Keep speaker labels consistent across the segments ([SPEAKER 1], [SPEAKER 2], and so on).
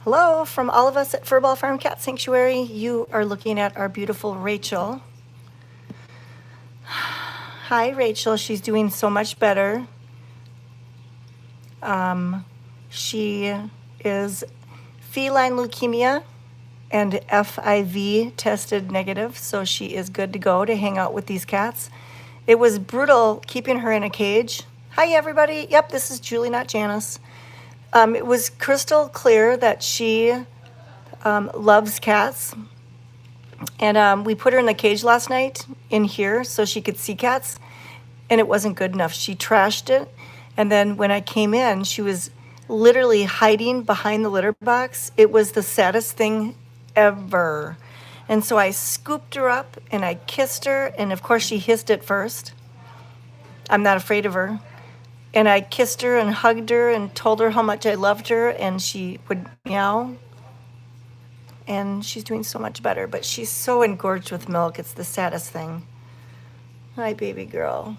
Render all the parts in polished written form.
[SPEAKER 1] Hello from all of us at Furball Farm Cat Sanctuary. You are looking at our beautiful Rachel. Hi, Rachel. She's doing so much better. She is feline leukemia and FIV tested negative, so she is good to go to hang out with these cats. It was brutal keeping her in a cage. Hi, everybody. Yep, this is Julie, not Janice. It was crystal clear that she loves cats. And we put her in the cage last night in here so she could see cats, and it wasn't good enough. She trashed it. And then when I came in, she was literally hiding behind the litter box. It was the saddest thing ever. And so I scooped her up and I kissed her. And of course, she hissed it first. I'm not afraid of her. And I kissed her and hugged her and told her how much I loved her. And she would meow. And she's doing so much better. But she's so engorged with milk. It's the saddest thing. Hi, baby girl.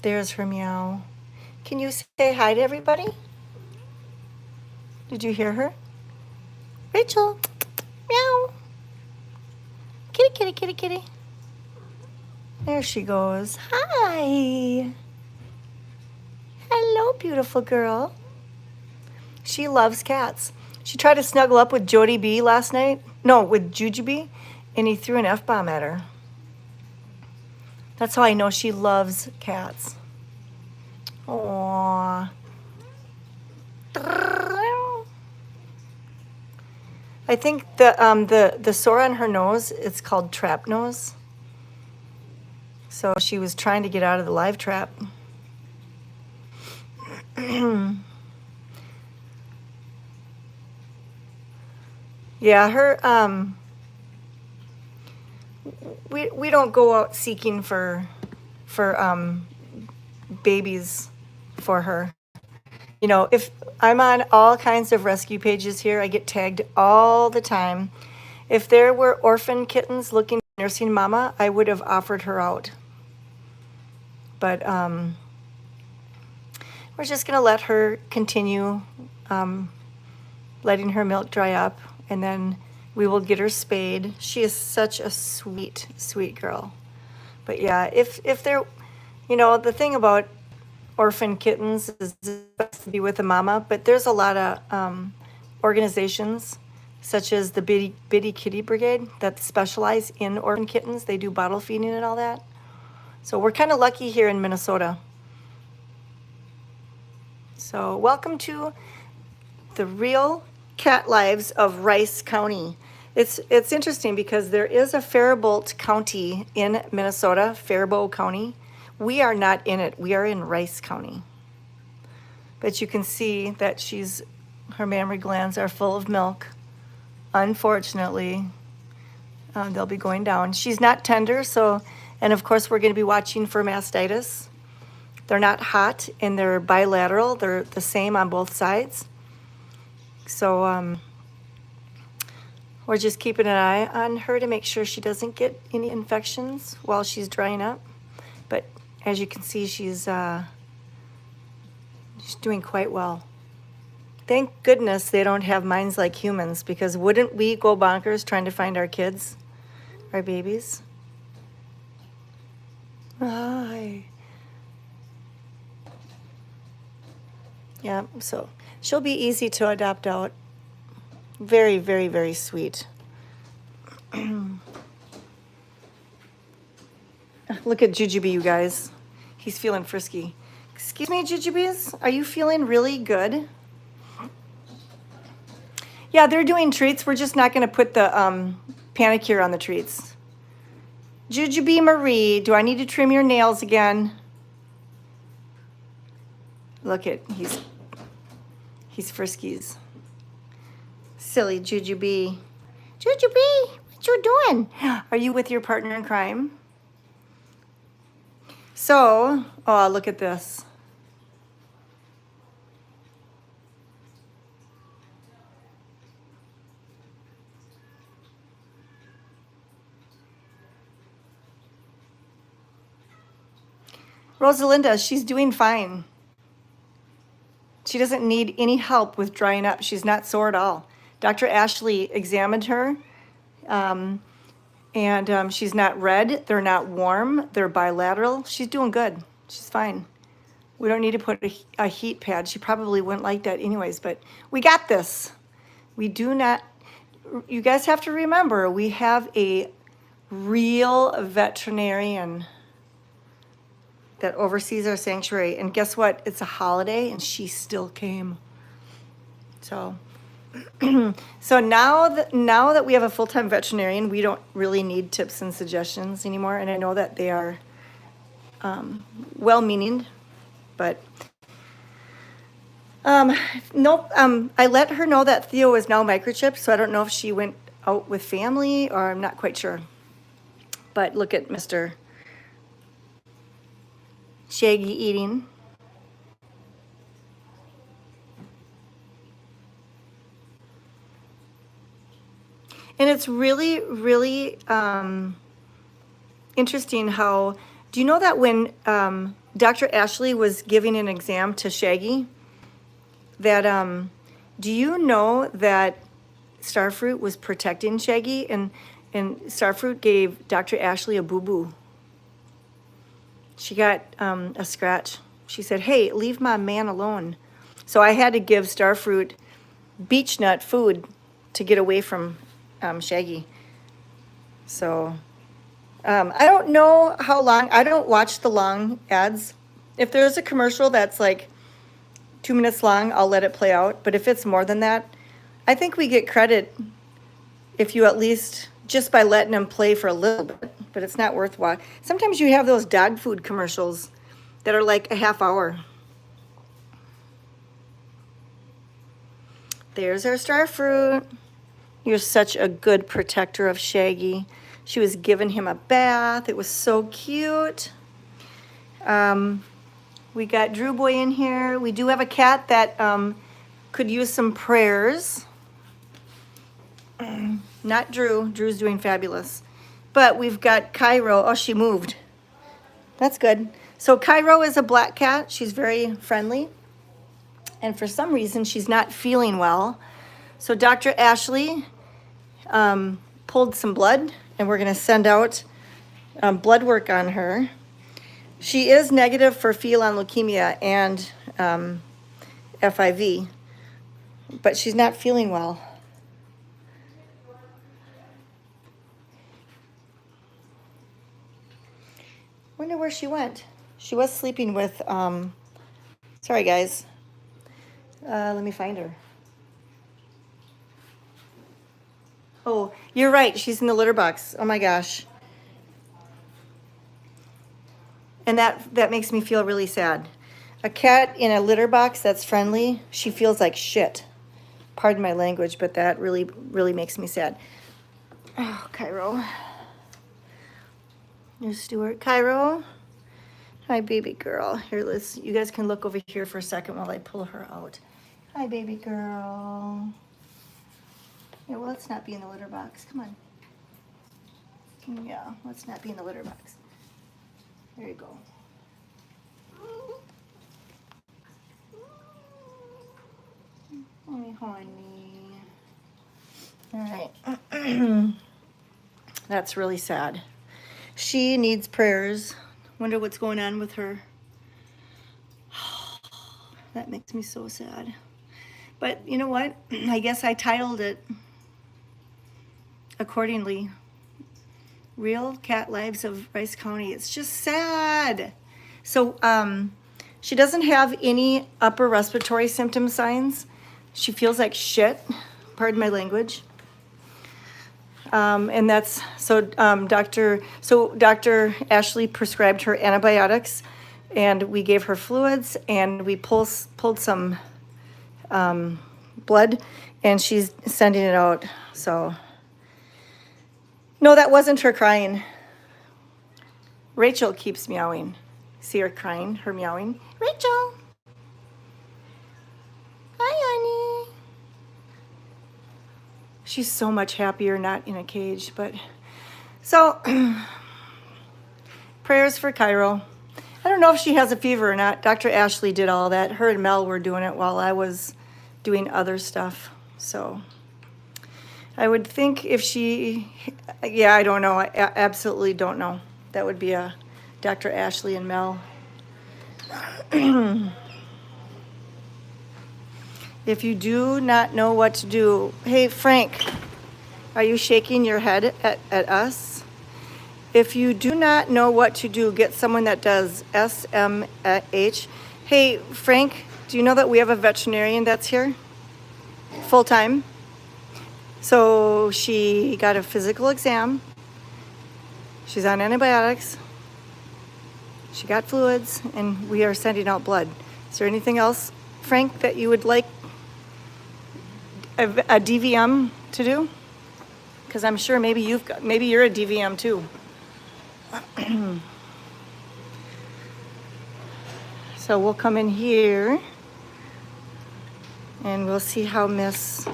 [SPEAKER 1] There's her meow. Can you say hi to everybody? Did you hear her? Rachel, meow. Kitty, kitty, kitty, kitty. There she goes. Hi. Hello, beautiful girl. She loves cats. She tried to snuggle up with Jody B last night. No, with Jujubee, and he threw an F-bomb at her. That's how I know she loves cats. Aww. I think the sore on her nose, it's called trap nose. So she was trying to get out of the live trap. Yeah, her we don't go out seeking for babies for her. You know, if I'm on all kinds of rescue pages here, I get tagged all the time. If there were orphan kittens looking for nursing mama, I would have offered her out. But we're just gonna let her continue letting her milk dry up, and then we will get her spayed. She is such a sweet, sweet girl. But yeah, if there, you know, the thing about orphan kittens is it's best to be with a mama, but there's a lot of organizations such as the Bitty Kitty Brigade that specialize in orphan kittens. They do bottle feeding and all that. So we're kind of lucky here in Minnesota. So welcome to the real cat lives of Rice County. It's interesting because there is a Faribault County in Minnesota, Faribault County. We are not in it. We are in Rice County. But you can see that her mammary glands are full of milk. Unfortunately, they'll be going down. She's not tender, and of course we're going to be watching for mastitis. They're not hot and they're bilateral. They're the same on both sides. So we're just keeping an eye on her to make sure she doesn't get any infections while she's drying up. But as you can see, she's doing quite well. Thank goodness they don't have minds like humans, because wouldn't we go bonkers trying to find our kids, our babies? Hi. Yeah, so she'll be easy to adopt out. Very, very, very sweet. Look at Jujubee, you guys. He's feeling frisky. Excuse me, Jujubees, are you feeling really good? Yeah, they're doing treats. We're just not going to put the Panicure on the treats. Jujubee Marie, do I need to trim your nails again? Look at, he's friskies. Silly Jujubee. Jujubee, what you doing? Are you with your partner in crime? So, oh, look at this. Rosalinda, she's doing fine. She doesn't need any help with drying up. She's not sore at all. Dr. Ashley examined her, and she's not red. They're not warm. They're bilateral. She's doing good. She's fine. We don't need to put a heat pad. She probably wouldn't like that anyways, but we got this. We do not, you guys have to remember, we have a real veterinarian that oversees our sanctuary. And guess what? It's a holiday and she still came. So, so now that we have a full-time veterinarian, we don't really need tips and suggestions anymore. And I know that they are well-meaning, but nope. I let her know that Theo is now microchipped, so I don't know if she went out with family or I'm not quite sure. But look at Mr. Shaggy eating. And it's really, really interesting how, do you know that when Dr. Ashley was giving an exam to Shaggy, that, do you know that Starfruit was protecting Shaggy, and Starfruit gave Dr. Ashley a boo-boo. She got a scratch. She said, hey, leave my man alone. So I had to give Starfruit beech nut food to get away from Shaggy. So I don't know how long. I don't watch the long ads. If there's a commercial that's like 2 minutes long, I'll let it play out. But if it's more than that, I think we get credit if you at least, just by letting them play for a little bit, but it's not worthwhile. Sometimes you have those dog food commercials that are like a half hour. There's our Starfruit. You're such a good protector of Shaggy. She was giving him a bath. It was so cute. We got Drew Boy in here. We do have a cat that could use some prayers. Not Drew. Drew's doing fabulous. But we've got Cairo. Oh, she moved. That's good. So Cairo is a black cat. She's very friendly. And for some reason, she's not feeling well. So Dr. Ashley pulled some blood, and we're going to send out blood work on her. She is negative for feline leukemia and FIV, but she's not feeling well. Wonder where she went. She was sleeping with, sorry guys. Let me find her. Oh, you're right. She's in the litter box. Oh my gosh. And that makes me feel really sad. A cat in a litter box that's friendly, she feels like shit. Pardon my language, but that really, really makes me sad. Oh, Cairo. Here's Stuart. Cairo. Hi, baby girl. Here, Liz. You guys can look over here for a second while I pull her out. Hi, baby girl. Yeah, well, let's not be in the litter box. Come on. Yeah, let's not be in the litter box. There you go. Oh, honey. All right. That's really sad. She needs prayers. Wonder what's going on with her. That makes me so sad. But you know what? I guess I titled it accordingly. Real Cat Lives of Rice County. It's just sad. So she doesn't have any upper respiratory symptom signs. She feels like shit. Pardon my language. And that's so Dr. Ashley prescribed her antibiotics, and we gave her fluids, and we pulled some blood, and she's sending it out. So no, that wasn't her crying. Rachel keeps meowing. See her crying, her meowing. Rachel. Hi, honey. She's so much happier not in a cage, but so prayers for Cairo. I don't know if she has a fever or not. Dr. Ashley did all that. Her and Mel were doing it while I was doing other stuff. So I would think if she, yeah, I don't know. I absolutely don't know. That would be a Dr. Ashley and Mel. If you do not know what to do, hey, Frank, are you shaking your head at us? If you do not know what to do, get someone that does SMH. Hey, Frank, do you know that we have a veterinarian that's here full time? So she got a physical exam. She's on antibiotics. She got fluids, and we are sending out blood. Is there anything else, Frank, that you would like a DVM to do? Because I'm sure maybe you're a DVM too. So we'll come in here and we'll see how Miss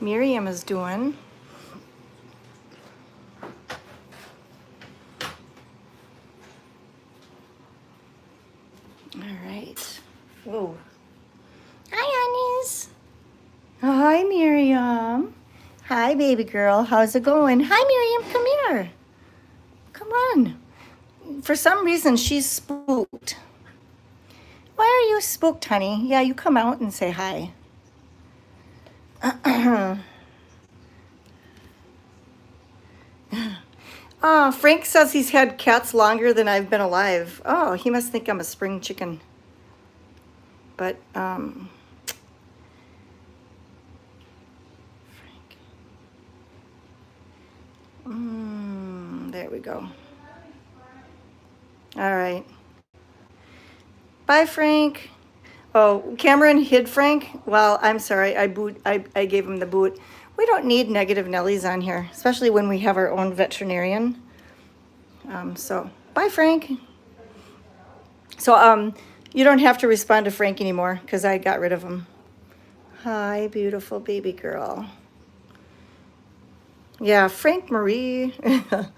[SPEAKER 1] Miriam is doing. All right. Whoa. Hi, honeys. Hi, Miriam. Hi, baby girl. How's it going? Hi, Miriam. Come here. Come on. For some reason, she's spooked. Why are you spooked, honey? Yeah, you come out and say hi. Oh, Frank says he's had cats longer than I've been alive. Oh, he must think I'm a spring chicken. But, Frank. There we go. All right. Bye, Frank. Oh, Cameron hid Frank? Well, I'm sorry. I gave him the boot. We don't need negative Nellies on here, especially when we have our own veterinarian. So, bye, Frank. So, you don't have to respond to Frank anymore because I got rid of him. Hi, beautiful baby girl. Yeah, Frank Marie. Hi,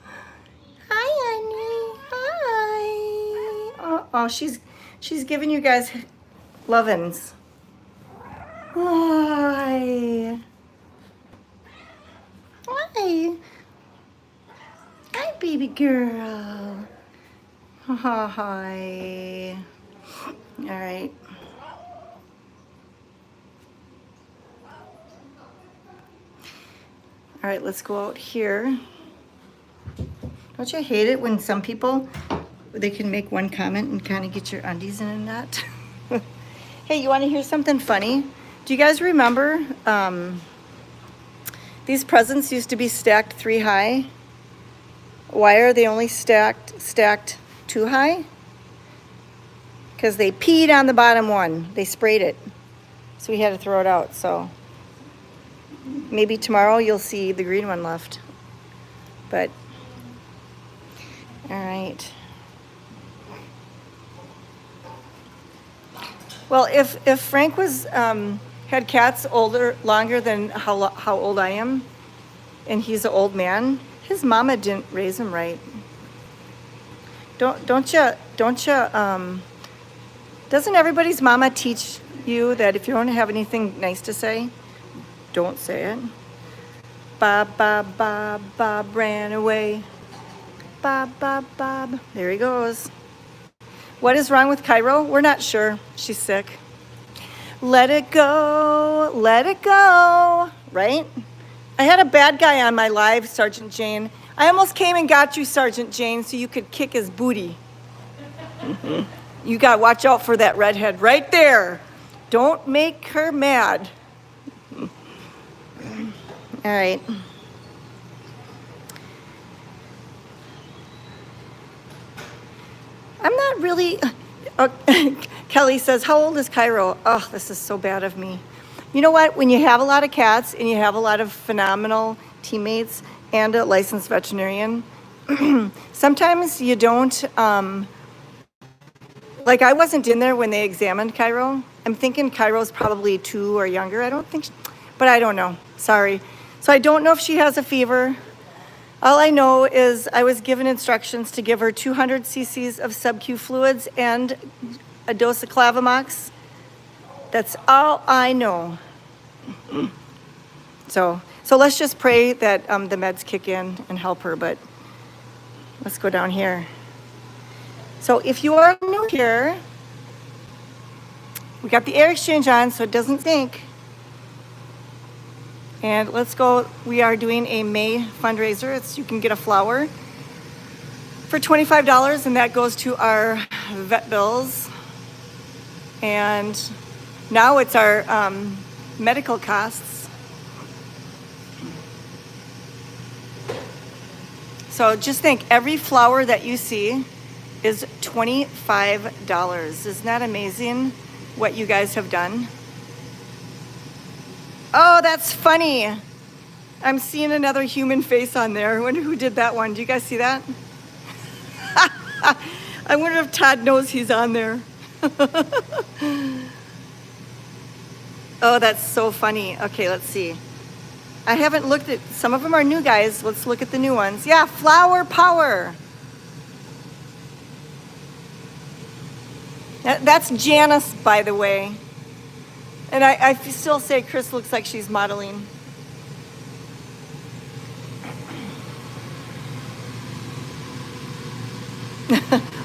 [SPEAKER 1] honey. Hi. Oh, she's giving you guys lovin's. Hi. Hi. Hi, baby girl. Hi. All right. All right, let's go out here. Don't you hate it when some people, they can make one comment and kind of get your undies in a knot? Hey, you want to hear something funny? Do you guys remember these presents used to be stacked 3 high? Why are they only stacked 2 high? Because they peed on the bottom one. They sprayed it. So we had to throw it out. So maybe tomorrow you'll see the green one left. But, all right. Well, if Frank was had cats longer than how old I am, and he's an old man, his mama didn't raise him right. Don't you? Doesn't everybody's mama teach you that if you don't have anything nice to say, don't say it? Bob ran away. Bob. There he goes. What is wrong with Cairo? We're not sure. She's sick. Let it go, right? I had a bad guy on my live, Sergeant Jane. I almost came and got you, Sergeant Jane, so you could kick his booty. You got to watch out for that redhead right there. Don't make her mad. All right. I'm not really... Kelly says, how old is Cairo? Oh, this is so bad of me. You know what? When you have a lot of cats and you have a lot of phenomenal teammates and a licensed veterinarian, sometimes you don't... like, I wasn't in there when they examined Cairo. I'm thinking Cairo's probably 2 or younger. I don't think... but I don't know. Sorry. So I don't know if she has a fever. All I know is I was given instructions to give her 200 cc's of sub-Q fluids and a dose of Clavamox. That's all I know. So let's just pray that the meds kick in and help her, but let's go down here. So if you are new here, we got the air exchange on so it doesn't stink. And let's go, we are doing a May fundraiser. You can get a flower for $25 and that goes to our vet bills. And now it's our medical costs. So just think, every flower that you see is $25. Isn't that amazing what you guys have done? Oh, that's funny. I'm seeing another human face on there. I wonder who did that one. Do you guys see that? I wonder if Todd knows he's on there. Oh, that's so funny. Okay, let's see. I haven't looked at, some of them are new guys. Let's look at the new ones. Yeah, Flower Power. That's Janice, by the way. And I still say Chris looks like she's modeling.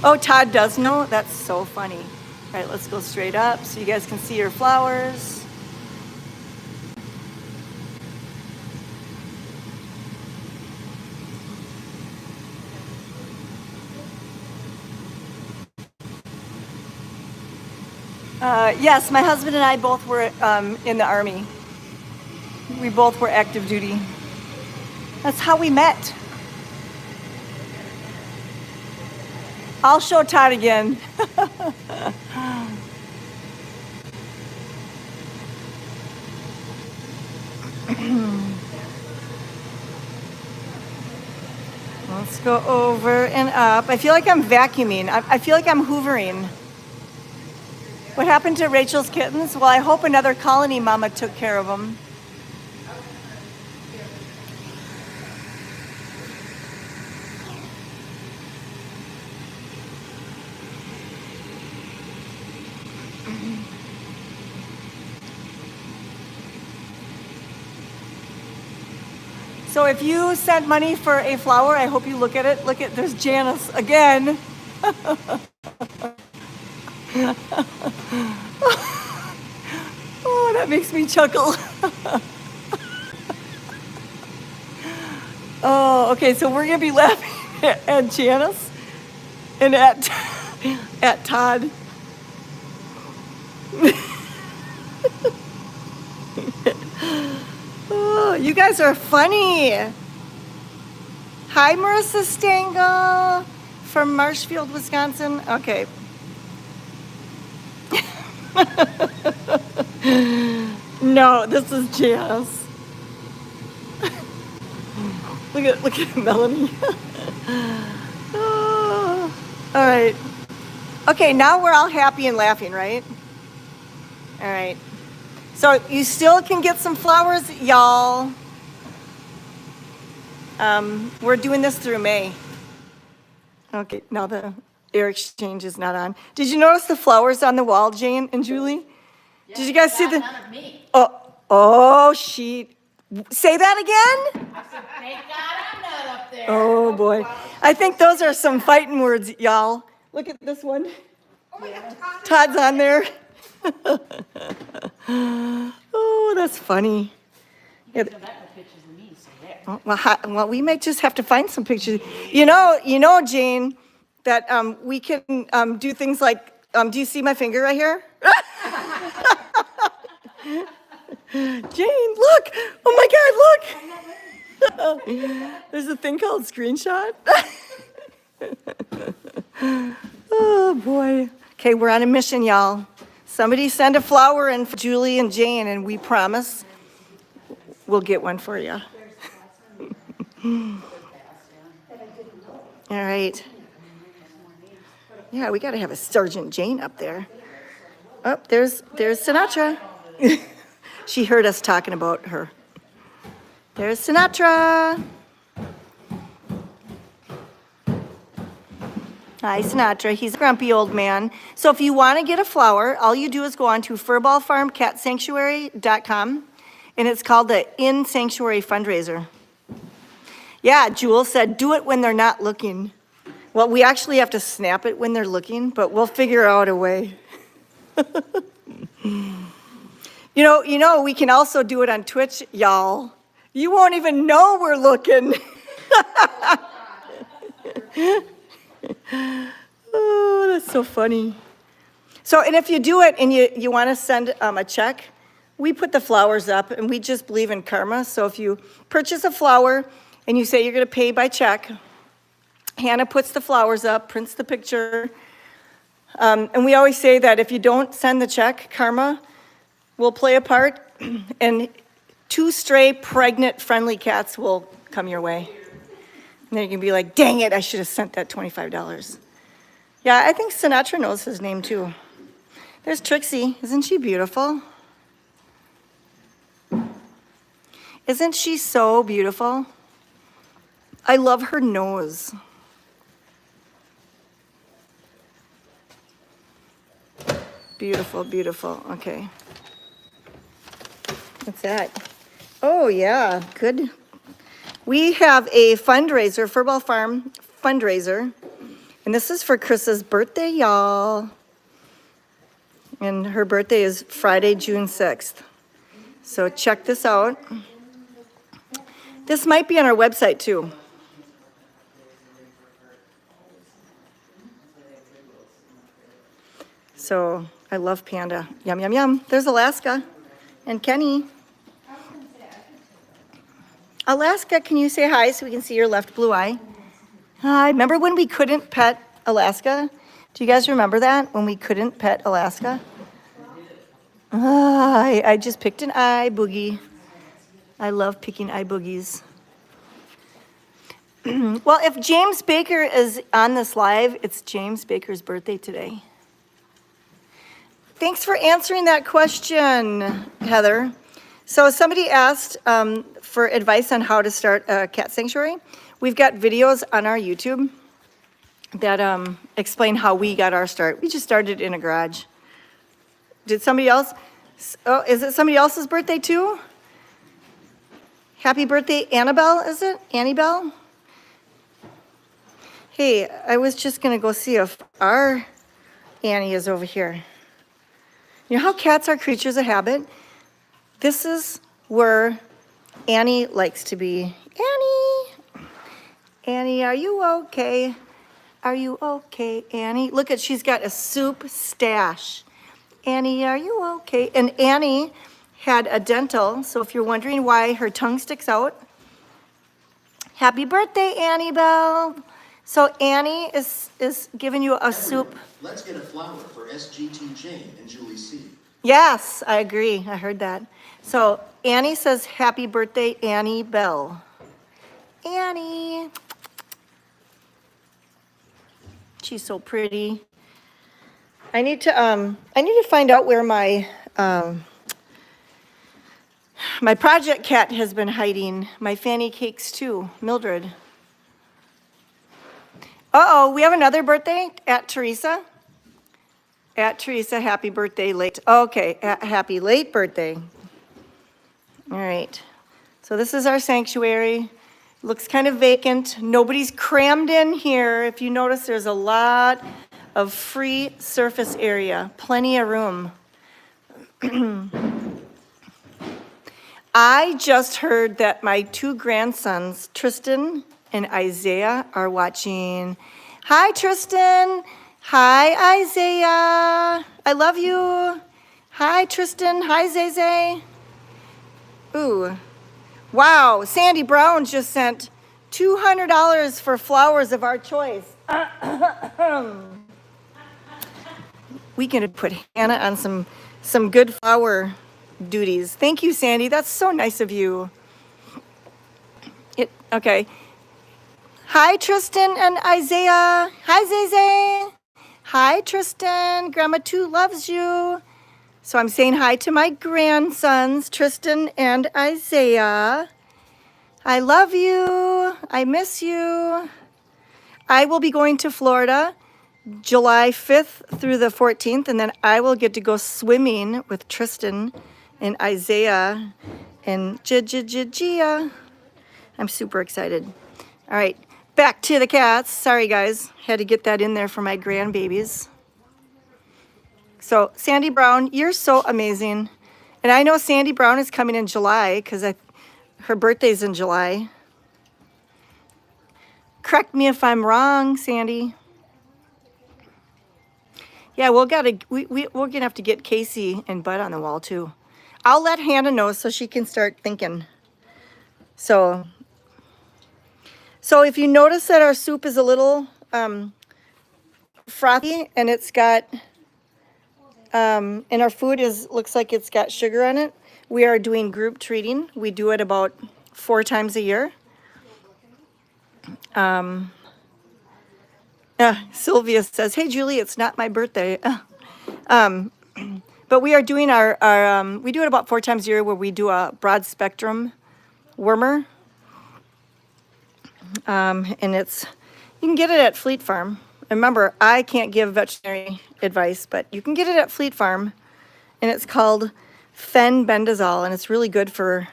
[SPEAKER 1] Oh, Todd does know? That's so funny. All right, let's go straight up so you guys can see your flowers. Yes, my husband and I both were in the Army. We both were active duty. That's how we met. I'll show Todd again. Let's go over and up. I feel like I'm vacuuming. I feel like I'm hoovering. What happened to Rachel's kittens? Well, I hope another colony mama took care of them. So if you sent money for a flower, I hope you look at it. Look at, there's Janice again. Oh, that makes me chuckle. Oh, okay, so we're gonna be laughing at Janice and at Todd. Oh, you guys are funny. Hi, Marissa Stengel from Marshfield, Wisconsin. Okay. No, this is Janice. Look at Melanie. Oh, all right. Okay, now we're all happy and laughing, right? All right. So you still can get some flowers, y'all. We're doing this through May. Okay, now the air exchange is not on. Did you notice the flowers on the wall, Jane and Julie?
[SPEAKER 2] Yeah,
[SPEAKER 1] did you guys see the?
[SPEAKER 2] None of me.
[SPEAKER 1] Oh, she. Say that again?
[SPEAKER 2] I said, thank God I'm not up there.
[SPEAKER 1] Oh boy, I think those are some fighting words, y'all. Look at this one.
[SPEAKER 2] Oh my God,
[SPEAKER 1] Todd's on there. Oh, that's funny.
[SPEAKER 2] You can come back with pictures of me, so there.
[SPEAKER 1] Well, we might just have to find some pictures. You know, Jane, that we can do things like, do you see my finger right here? Jane, look! Oh my God, look! There's a thing called screenshot. Oh boy. Okay, we're on a mission, y'all. Somebody send a flower in for Julie and Jane, and we promise we'll get one for you. All right. Yeah, we got to have a Sergeant Jane up there. Oh, there's Sinatra. She heard us talking about her. There's Sinatra. Hi, Sinatra. He's a grumpy old man. So if you want to get a flower, all you do is go on to furballfarmcatsanctuary.com, and it's called the In Sanctuary Fundraiser. Yeah, Jewel said, do it when they're not looking. Well, we actually have to snap it when they're looking, but we'll figure out a way. You know, we can also do it on Twitch, y'all. You won't even know we're looking. Oh, that's so funny. So, and if you do it and you want to send a check, we put the flowers up and we just believe in karma. So if you purchase a flower and you say you're going to pay by check, Hannah puts the flowers up, prints the picture. And we always say that if you don't send the check, karma will play a part and 2 stray pregnant friendly cats will come your way. And then you can be like, dang it, I should have sent that $25. Yeah, I think Sinatra knows his name too. There's Trixie. Isn't she beautiful? Isn't she so beautiful? I love her nose. Beautiful, beautiful. Okay. What's that? Oh, yeah, good. We have a fundraiser, Furball Farm fundraiser, and this is for Chris's birthday, y'all. And her birthday is Friday, June 6th. So check this out. This might be on our website too. So I love Panda. Yum, yum, yum. There's Alaska and Kenny. Alaska, can you say hi so we can see your left blue eye? Hi. Remember when we couldn't pet Alaska? Do you guys remember that? When we couldn't pet Alaska? I just picked an eye boogie. I love picking eye boogies. Well, if James Baker is on this live, it's James Baker's birthday today. Thanks for answering that question, Heather. So somebody asked for advice on how to start a cat sanctuary. We've got videos on our YouTube that explain how we got our start. We just started in a garage. Did somebody else? Oh, is it somebody else's birthday too? Happy birthday, Annabelle, is it? Annie Bell? Hey, I was just gonna go see if our Annie is over here. You know how cats are creatures of habit? This is where Annie likes to be. Annie! Annie, are you okay? Are you okay, Annie? Look at, she's got a soup stash. Annie, are you okay? And Annie had a dental, so if you're wondering why her tongue sticks out, happy birthday, Annie Bell. So Annie is giving you a soup.
[SPEAKER 3] Let's get a flower for SGT Jane and Julie C.
[SPEAKER 1] Yes, I agree. I heard that. So Annie says, happy birthday, Annie Bell. Annie. She's so pretty. I need to find out where my my project cat has been hiding. My Fanny Cakes too, Mildred. Uh-oh, we have another birthday at Teresa. At Teresa, happy birthday late. Okay, happy late birthday. All right. So this is our sanctuary. Looks kind of vacant. Nobody's crammed in here. If you notice, there's a lot of free surface area, plenty of room. I just heard that my 2 grandsons, Tristan and Isaiah, are watching. Hi, Tristan. Hi, Isaiah. I love you. Hi, Tristan. Hi, Zay. Ooh. Wow, Sandy Brown just sent $200 for flowers of our choice. We can put Hannah on some good flower duties. Thank you, Sandy. That's so nice of you. Okay. Hi, Tristan and Isaiah. Hi, Zay. Hi, Tristan. Grandma 2 loves you. So I'm saying hi to my grandsons, Tristan and Isaiah. I love you. I miss you. I will be going to Florida July 5th through the 14th, and then I will get to go swimming with Tristan and Isaiah and Gia. I'm super excited. All right, back to the cats. Sorry, guys. Had to get that in there for my grandbabies. So, Sandy Brown, you're so amazing. And I know Sandy Brown is coming in July because her birthday's in July. Correct me if I'm wrong, Sandy. Yeah, we're gonna have to get Casey and Bud on the wall too. I'll let Hannah know so she can start thinking. So if you notice that our soup is a little frothy and it's got and our food looks like it's got sugar on it, we are doing group treating. We do it about 4 times a year. Sylvia says, "Hey Julie, it's not my birthday." But we are doing we do it about 4 times a year where we do a broad spectrum wormer. And you can get it at Fleet Farm. Remember, I can't give veterinary advice, but you can get it at Fleet Farm, and it's called fenbendazole, and it's really good for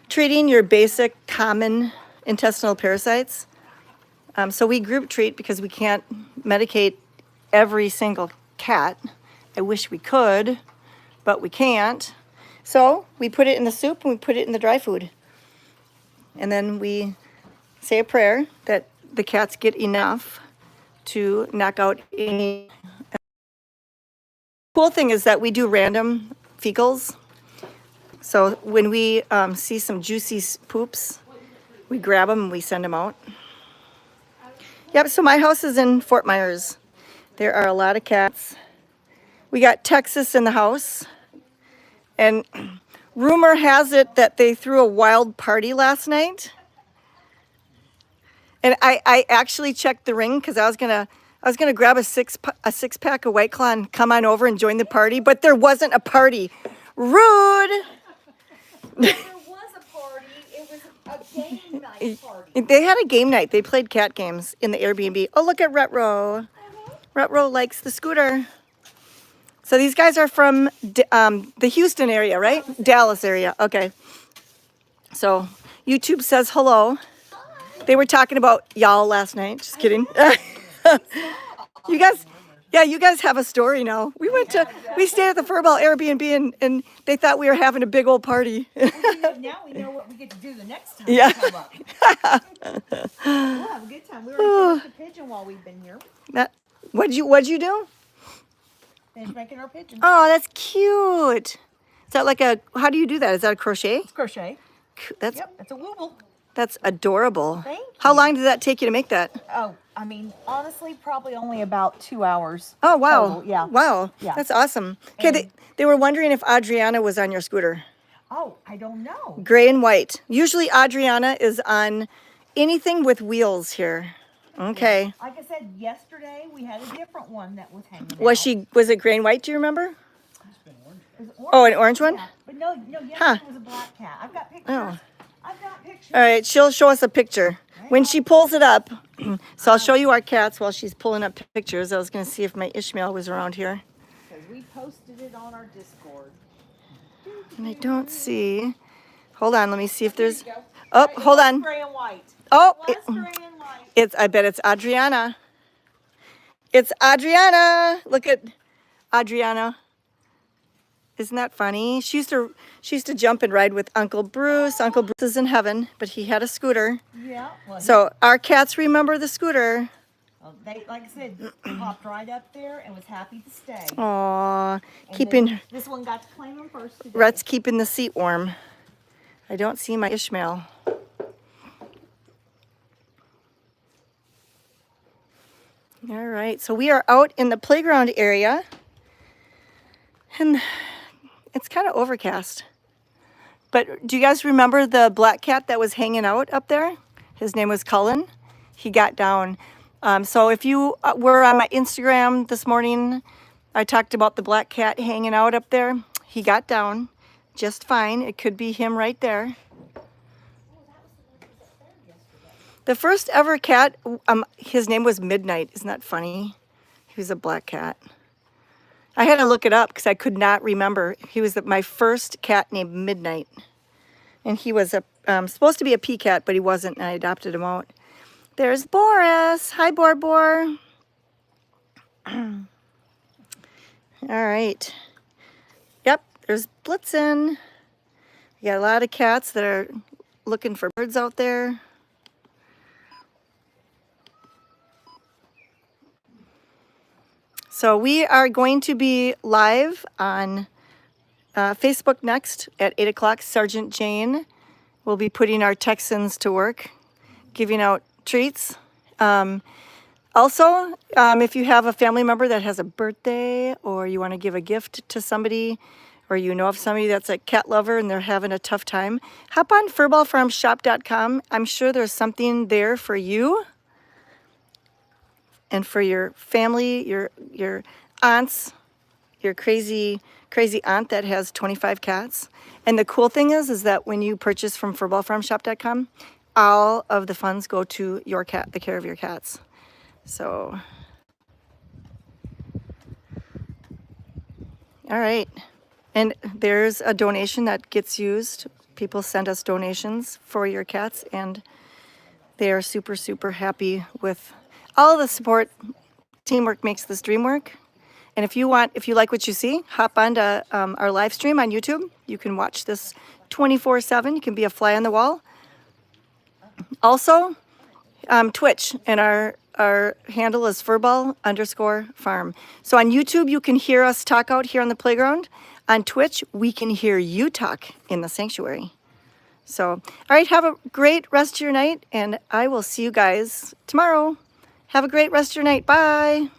[SPEAKER 1] treating your basic common intestinal parasites. So we group treat because we can't medicate every single cat. I wish we could, but we can't. So we put it in the soup and we put it in the dry food. And then we say a prayer that the cats get enough to knock out any. Cool thing is that we do random fecals. So when we see some juicy poops, we grab them and we send them out. Yep, so my house is in Fort Myers. There are a lot of cats. We got Texas in the house. And rumor has it that they threw a wild party last night. And I actually checked the ring because I was gonna grab a six pack of White Claw and come on over and join the party, but there wasn't a party. Rude.
[SPEAKER 4] There was a party. It was a game night party.
[SPEAKER 1] They had a game night. They played cat games in the Airbnb. Oh, look at Retro. Retro likes the scooter. So these guys are from the Houston area, right? Dallas area. Okay. So YouTube says hello. They were talking about y'all last night. Just kidding. You guys have a story now. We stayed at the Furball Airbnb and they thought we were having a big old party.
[SPEAKER 4] Now we know what we get to do the next time
[SPEAKER 1] Yeah.
[SPEAKER 4] we come up. We'll have a good time. We already finished the pigeon while we've been here.
[SPEAKER 1] What'd you do?
[SPEAKER 4] Finished making our pigeon.
[SPEAKER 1] Oh, that's cute. Is that how do you do that? Is that a crochet?
[SPEAKER 4] It's crochet.
[SPEAKER 1] That's
[SPEAKER 4] Yep, it's a wooble.
[SPEAKER 1] That's adorable.
[SPEAKER 4] Thank
[SPEAKER 1] How
[SPEAKER 4] you.
[SPEAKER 1] long did that take you to make that?
[SPEAKER 4] Oh, I mean, honestly, probably only about 2 hours.
[SPEAKER 1] Oh, wow.
[SPEAKER 4] total. Yeah.
[SPEAKER 1] Wow.
[SPEAKER 4] Yeah.
[SPEAKER 1] That's awesome. Okay,
[SPEAKER 4] And-
[SPEAKER 1] they were wondering if Adriana was on your scooter.
[SPEAKER 4] Oh, I don't know.
[SPEAKER 1] Gray and white. Usually Adriana is on anything with wheels here. Okay.
[SPEAKER 4] Like I said, yesterday we had a different one that was hanging out.
[SPEAKER 1] Was it gray and white, do you remember?
[SPEAKER 4] It was orange.
[SPEAKER 1] Oh, an orange one?
[SPEAKER 4] Yeah. But no, yesterday
[SPEAKER 1] Huh.
[SPEAKER 4] was a black cat. I've got pictures.
[SPEAKER 1] Oh.
[SPEAKER 4] I've got pictures.
[SPEAKER 1] All right, she'll show us a picture. When she pulls it up, so I'll show you our cats while she's pulling up pictures. I was going to see if my Ishmael was around here.
[SPEAKER 4] Because we posted it on our Discord.
[SPEAKER 1] And I don't see. Hold on, let me see if there's.
[SPEAKER 4] There you go.
[SPEAKER 1] Oh,
[SPEAKER 4] Right,
[SPEAKER 1] hold
[SPEAKER 4] it was
[SPEAKER 1] on.
[SPEAKER 4] Gray and white.
[SPEAKER 1] Oh,
[SPEAKER 4] It was gray and white.
[SPEAKER 1] I bet it's Adriana. It's Adriana. Look at Adriana. Isn't that funny? She used to jump and ride with Uncle Bruce. Uncle Bruce is in heaven, but he had a scooter.
[SPEAKER 4] Yeah. Well,
[SPEAKER 1] So our cats remember the scooter.
[SPEAKER 4] they, like I said, popped right up there and was happy to stay.
[SPEAKER 1] Aw,
[SPEAKER 4] And
[SPEAKER 1] keeping
[SPEAKER 4] this one got to claim them first today.
[SPEAKER 1] Rhett's keeping the seat warm. I don't see my Ishmael. All right, so we are out in the playground area, and it's kind of overcast. But do you guys remember the black cat that was hanging out up there? His name was Cullen. He got down. So if you were on my Instagram this morning, I talked about the black cat hanging out up there. He got down just fine. It could be him right there. The first ever cat, his name was Midnight. Isn't that funny? He's a black cat. I had to look it up because I could not remember. He was my first cat named Midnight. And he was supposed to be a pea cat, but he wasn't, and I adopted him out. There's Boris. Hi, Bor. All right. Yep, there's Blitzen. We got a lot of cats that are looking for birds out there. So we are going to be live on Facebook next at 8 o'clock. Sergeant Jane will be putting our Texans to work, giving out treats. Also, if you have a family member that has a birthday or you want to give a gift to somebody or you know of somebody that's a cat lover and they're having a tough time, hop on furballfarmshop.com. I'm sure there's something there for you and for your family, your aunts, your crazy aunt that has 25 cats. And the cool thing is that when you purchase from furballfarmshop.com, all of the funds go to your cat, the care of your cats. So, all right. And there's a donation that gets used. People send us donations for your cats, and they are super, super happy with all the support. Teamwork makes this dream work. And if you like what you see, hop onto our live stream on YouTube. You can watch this 24/7. You can be a fly on the wall. Also, Twitch, and our handle is furball_farm. So on YouTube, you can hear us talk out here on the playground. On Twitch, we can hear you talk in the sanctuary. So, all right, have a great rest of your night, and I will see you guys tomorrow. Have a great rest of your night. Bye.